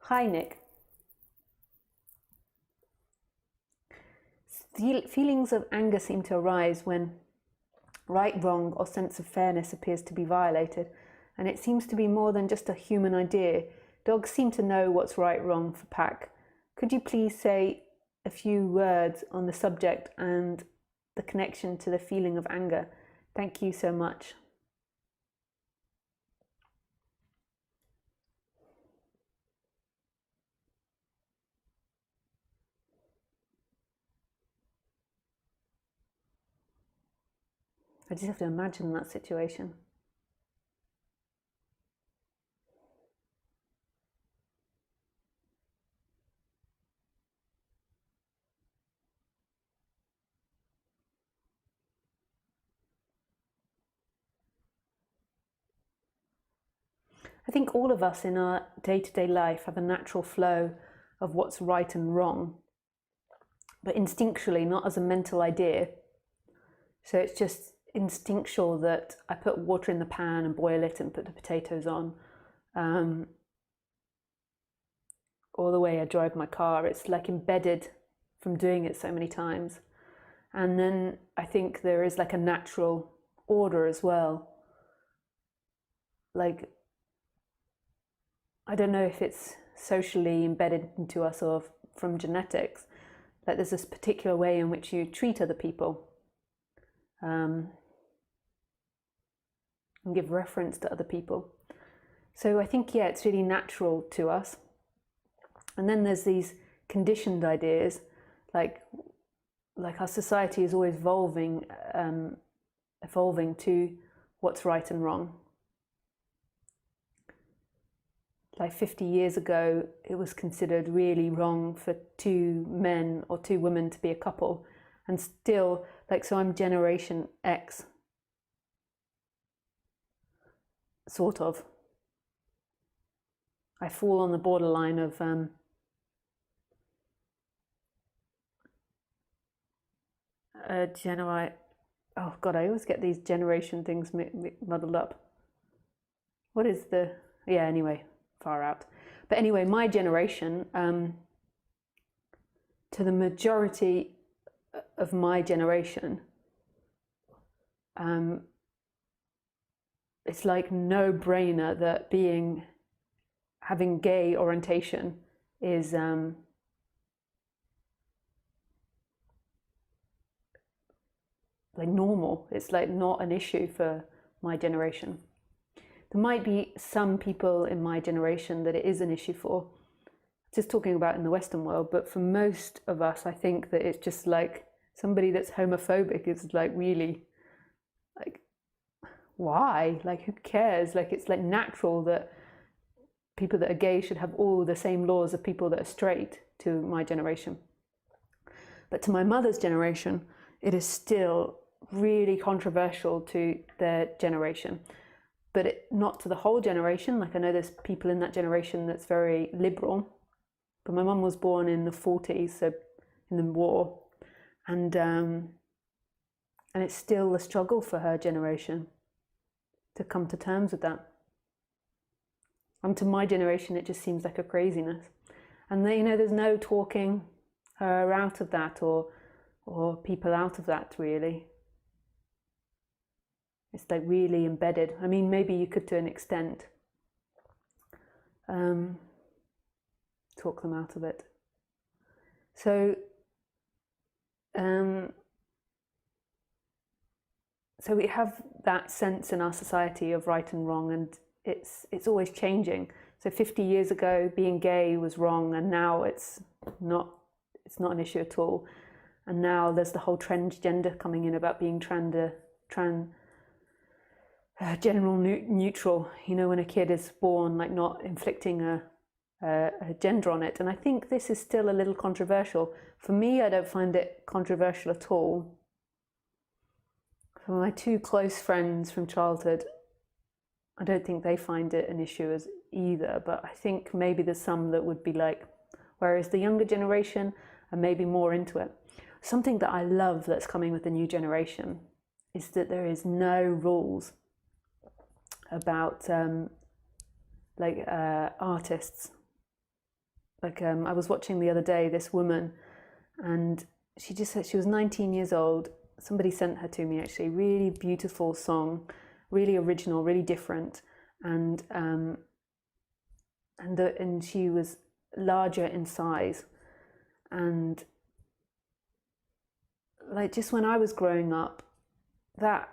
Hi, Nick. Feelings of anger seem to arise when right, wrong, or sense of fairness appears to be violated, and it seems to be more than just a human idea. Dogs seem to know what's right, wrong for pack. Could you please say a few words on the subject and the connection to the feeling of anger? Thank you so much. I just have to imagine that situation. I think all of us in our day-to-day life have a natural flow of what's right and wrong, but instinctually, not as a mental idea. So it's just instinctual that I put water in the pan and boil it and put the potatoes on. Or the way I drive my car, it's like embedded from doing it so many times. And then I think there is like a natural order as well. Like, I don't know if it's socially embedded into us or from genetics. Like there's this particular way in which you treat other people. And give reference to other people. So I think, yeah, it's really natural to us. And then there's these conditioned ideas, like our society is always evolving to what's right and wrong. Like 50 years ago, it was considered really wrong for two men or two women to be a couple. And still, like, so I'm Generation X. Sort of. I fall on the borderline of oh God, I always get these generation things muddled up. What is the, yeah, anyway, far out. But anyway, my generation, to the majority of my generation, it's like no-brainer that having gay orientation is like normal. It's like not an issue for my generation. There might be some people in my generation that it is an issue for, just talking about in the Western world, but for most of us, I think that it's just like somebody that's homophobic is like really like, why? Like, who cares? Like, it's like natural that people that are gay should have all the same laws of people that are straight, to my generation. But to my mother's generation, it is still really controversial to their generation. But not to the whole generation. Like, I know there's people in that generation that's very liberal. But my mum was born in the 40s, so in the war. And it's still a struggle for her generation to come to terms with that. And to my generation, it just seems like a craziness. And then, there's no talking her out of that or people out of that, really. It's like really embedded. I mean, maybe you could, to an extent, talk them out of it. So we have that sense in our society of right and wrong, and it's always changing. So 50 years ago, being gay was wrong, and now it's not an issue at all. And now there's the whole transgender coming in about being gender neutral. When a kid is born, like not inflicting a gender on it. And I think this is still a little controversial. For me, I don't find it controversial at all. For my two close friends from childhood, I don't think they find it an issue as either, but I think maybe there's some that would be like, whereas the younger generation are maybe more into it. Something that I love that's coming with the new generation is that there is no rules about artists. like I was watching the other day this woman, and she just said she was 19 years old. Somebody sent her to me actually, really beautiful song, really original, really different, and she was larger in size, and like just when I was growing up, that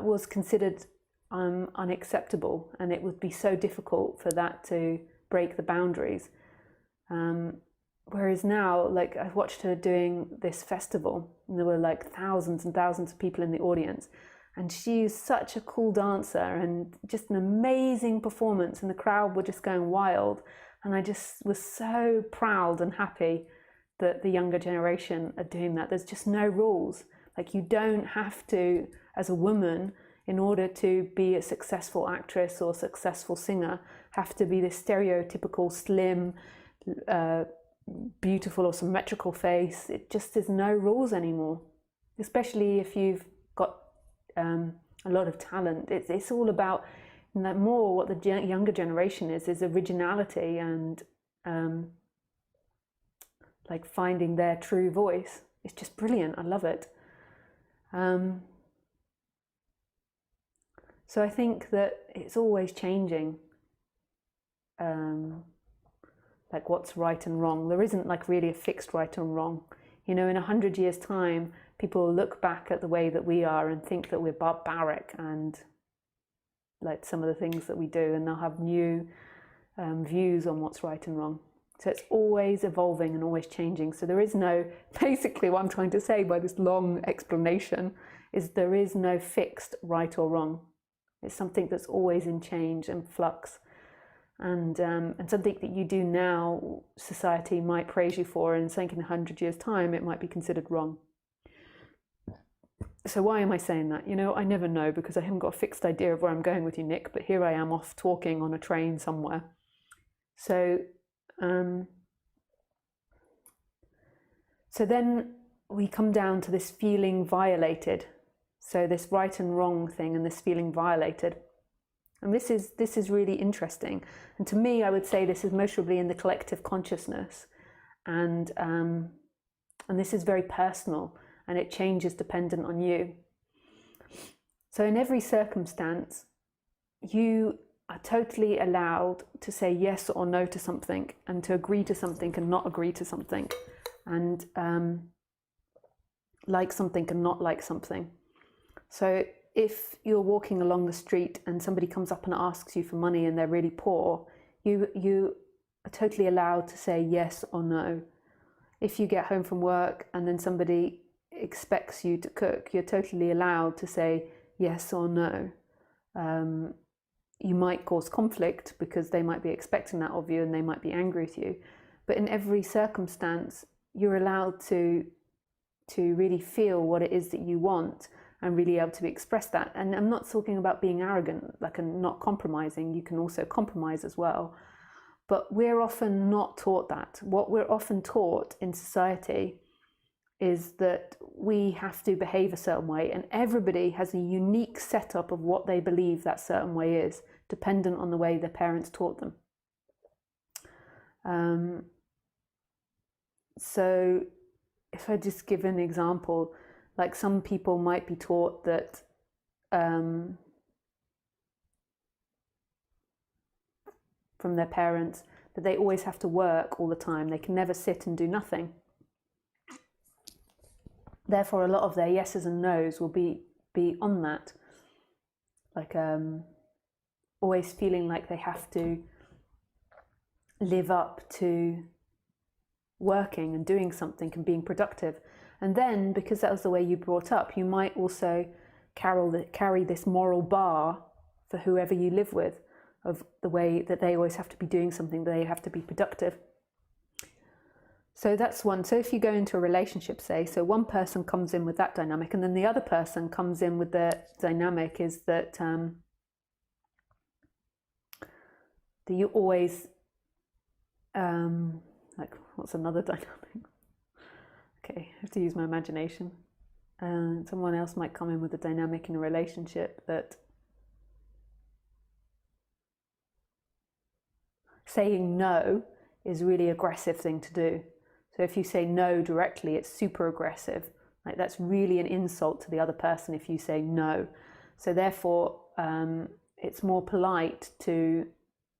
was considered unacceptable, and it would be so difficult for that to break the boundaries. Whereas now, like I've watched her doing this festival, and there were like thousands and thousands of people in the audience, and she's such a cool dancer and just an amazing performance, and the crowd were just going wild. And I just was so proud and happy that the younger generation are doing that. There's just no rules. Like you don't have to, as a woman, in order to be a successful actress or successful singer, have to be this stereotypical slim, beautiful or symmetrical face. It just is no rules anymore, especially if you've got a lot of talent. It's all about more what the younger generation is originality and like finding their true voice. It's just brilliant. I love it. So I think that it's always changing, like what's right and wrong. There isn't like really a fixed right and wrong. You know, in 100 years' time, people will look back at the way that we are and think that we're barbaric and like some of the things that we do, and they'll have new views on what's right and wrong. So it's always evolving and always changing. So there is no, basically what I'm trying to say by this long explanation is there is no fixed right or wrong. It's something that's always in change and flux. And something that you do now, society might praise you for, and something in 100 years' time, it might be considered wrong. So why am I saying that? You know, I never know, because I haven't got a fixed idea of where I'm going with you, Nick, but here I am off talking on a train somewhere. So then we come down to this feeling violated. So this right and wrong thing and this feeling violated. And this is really interesting. And to me, I would say this is most probably in the collective consciousness. And this is very personal, and it changes dependent on you. So in every circumstance, you are totally allowed to say yes or no to something, and to agree to something and not agree to something, and like something and not like something. So if you're walking along the street and somebody comes up and asks you for money and they're really poor, you are totally allowed to say yes or no. If you get home from work and then somebody expects you to cook, you're totally allowed to say yes or no. You might cause conflict because they might be expecting that of you and they might be angry with you. But in every circumstance, you're allowed to really feel what it is that you want and really able to express that. And I'm not talking about being arrogant, like and not compromising. You can also compromise as well. But we're often not taught that. What we're often taught in society is that we have to behave a certain way, and everybody has a unique setup of what they believe that certain way is, dependent on the way their parents taught them. So if I just give an example, like some people might be taught that from their parents that they always have to work all the time. They can never sit and do nothing. Therefore, a lot of their yeses and nos will be on that, like always feeling like they have to live up to working and doing something and being productive. And then, because that was the way you brought up, you might also carry this moral bar for whoever you live with, of the way that they always have to be doing something, they have to be productive. So that's one. So if you go into a relationship, say, so one person comes in with that dynamic, and then the other person comes in with the dynamic is that that you always, like, what's another dynamic? Okay, I have to use my imagination. Someone else might come in with a dynamic in a relationship that saying no is a really aggressive thing to do. So if you say no directly, it's super aggressive. Like that's really an insult to the other person if you say no. So therefore, it's more polite to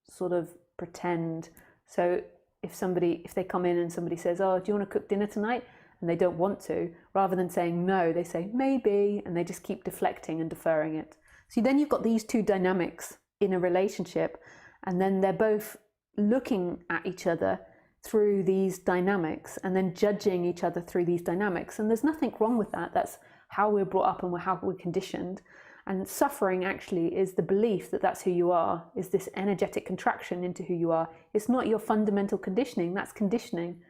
sort of pretend. So if they come in and somebody says, oh, do you want to cook dinner tonight? And they don't want to, rather than saying no, they say maybe, and they just keep deflecting and deferring it. So then you've got these two dynamics in a relationship, and then they're both looking at each other through these dynamics and then judging each other through these dynamics. And there's nothing wrong with that. That's how we're brought up and how we're conditioned. And suffering actually is the belief that that's who you are, is this energetic contraction into who you are. It's not your fundamental conditioning, that's conditioning.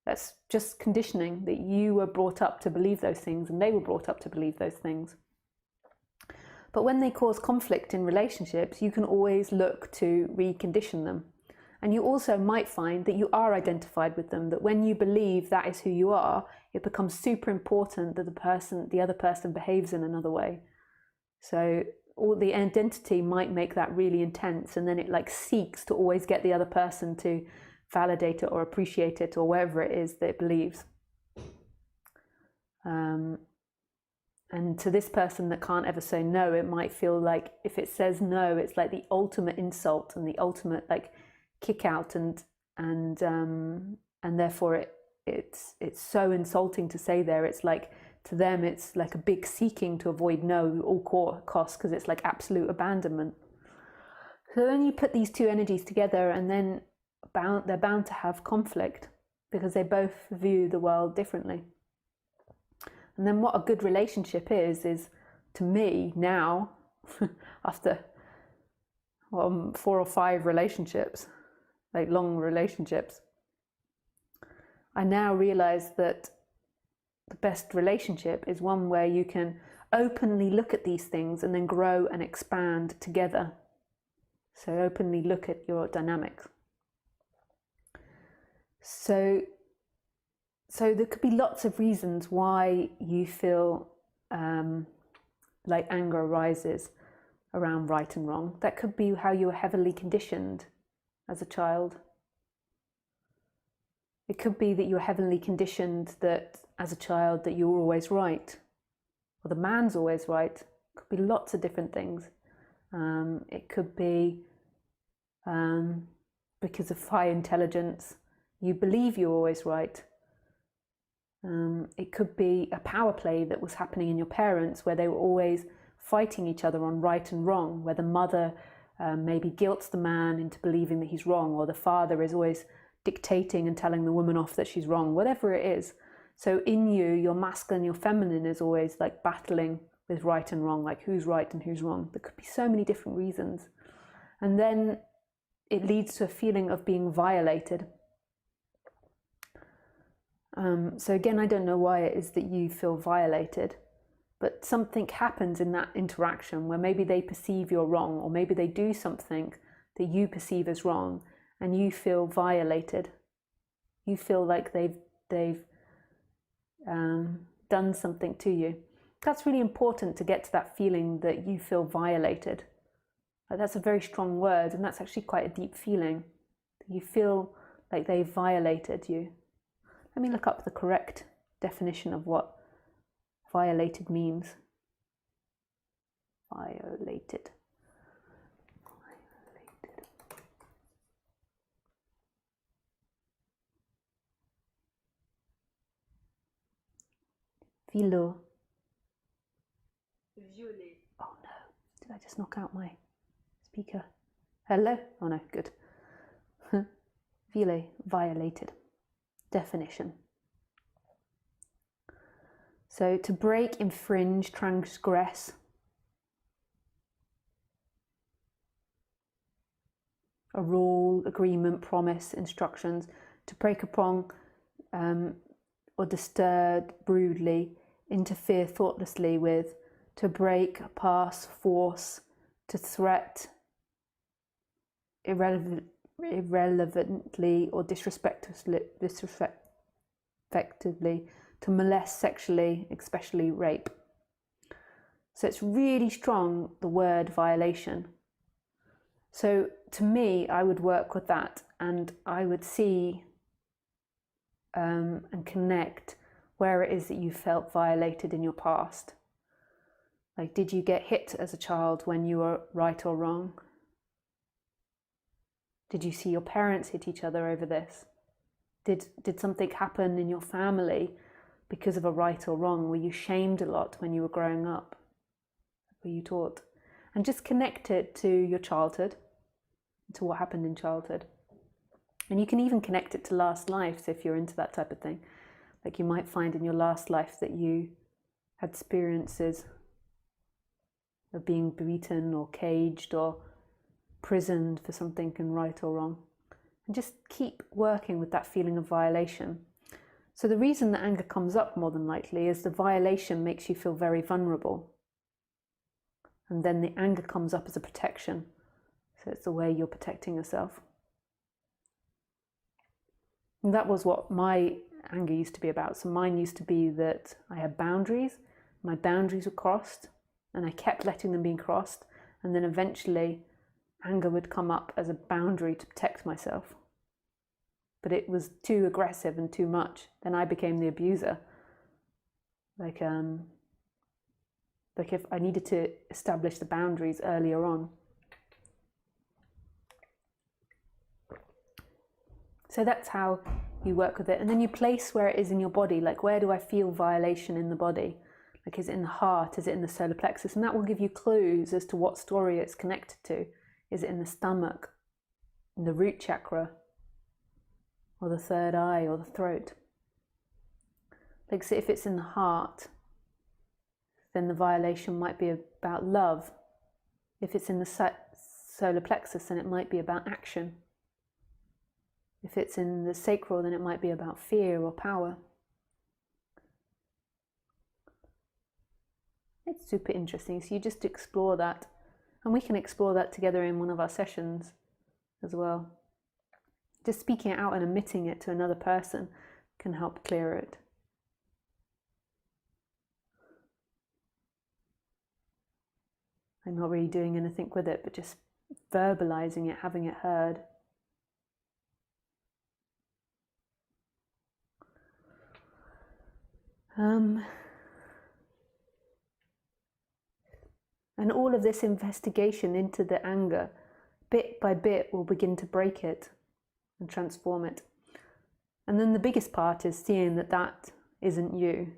That's just conditioning, that you were brought up to believe those things and they were brought up to believe those things. But when they cause conflict in relationships, you can always look to recondition them. And you also might find that you are identified with them, that when you believe that is who you are, it becomes super important that the other person behaves in another way. So all the identity might make that really intense, and then it like seeks to always get the other person to validate it or appreciate it or whatever it is that it believes. And to this person that can't ever say no, it might feel like if it says no, it's like the ultimate insult and the ultimate like kick out, and therefore it's so insulting to say there. It's like, to them it's like a big seeking to avoid no at all costs, because it's like absolute abandonment. So then you put these two energies together, and then they're bound to have conflict because they both view the world differently. And then what a good relationship is to me now, after 4 or 5 relationships, like long relationships, I now realize that the best relationship is one where you can openly look at these things and then grow and expand together. So openly look at your dynamics. So there could be lots of reasons why you feel like anger arises around right and wrong. That could be how you were heavily conditioned as a child. It could be that you were heavily conditioned that as a child that you were always right, or the man's always right. It could be lots of different things. It could be because of high intelligence, you believe you're always right. It could be a power play that was happening in your parents where they were always fighting each other on right and wrong, where the mother maybe guilts the man into believing that he's wrong, or the father is always dictating and telling the woman off that she's wrong, whatever it is. So in you, your masculine, your feminine is always like battling with right and wrong, like who's right and who's wrong. There could be so many different reasons. And then it leads to a feeling of being violated. So again, I don't know why it is that you feel violated, but something happens in that interaction where maybe they perceive you're wrong, or maybe they do something that you perceive as wrong, and you feel violated. You feel like they've done something to you. That's really important to get to that feeling that you feel violated. That's a very strong word, and that's actually quite a deep feeling. You feel like they've violated you. Let me look up the correct definition of what violated means. Violated. Vilo. Violet. Oh no, did I just knock out my speaker? Hello? Oh no, good. Vile, violated. Definition. So to break, infringe, transgress. A rule, agreement, promise, instructions. To break upon or disturb rudely, interfere thoughtlessly with. To break, pass, force. To threat, irrelevantly or disrespectfully, to molest sexually, especially rape. So it's really strong, the word violation. So to me, I would work with that, and I would see and connect where it is that you felt violated in your past. Like, did you get hit as a child when you were right or wrong? Did you see your parents hit each other over this? Did something happen in your family because of a right or wrong? Were you shamed a lot when you were growing up? Were you taught? And just connect it to your childhood, to what happened in childhood. And you can even connect it to last lives if you're into that type of thing. Like, you might find in your last life that you had experiences of being beaten or caged or prisoned for something in right or wrong. And just keep working with that feeling of violation. So the reason that anger comes up more than likely is the violation makes you feel very vulnerable. And then the anger comes up as a protection. So it's the way you're protecting yourself. And that was what my anger used to be about. So mine used to be that I had boundaries. My boundaries were crossed, and I kept letting them be crossed. And then eventually anger would come up as a boundary to protect myself. But it was too aggressive and too much. Then I became the abuser. Like if I needed to establish the boundaries earlier on. So that's how you work with it. And then you place where it is in your body. Like, where do I feel violation in the body? Like, is it in the heart? Is it in the solar plexus? And that will give you clues as to what story it's connected to. Is it in the stomach, in the root chakra, or the third eye, or the throat? Like, so if it's in the heart, then the violation might be about love. If it's in the solar plexus, then it might be about action. If it's in the sacral, then it might be about fear or power. It's super interesting. So you just explore that. And we can explore that together in one of our sessions as well. Just speaking it out and admitting it to another person can help clear it. I'm not really doing anything with it, but just verbalizing it, having it heard. And all of this investigation into the anger, bit by bit, will begin to break it and transform it. And then the biggest part is seeing that that isn't you.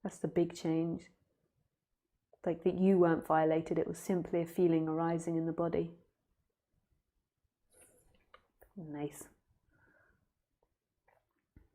That's the big change. Like, that you weren't violated, it was simply a feeling arising in the body. Nice.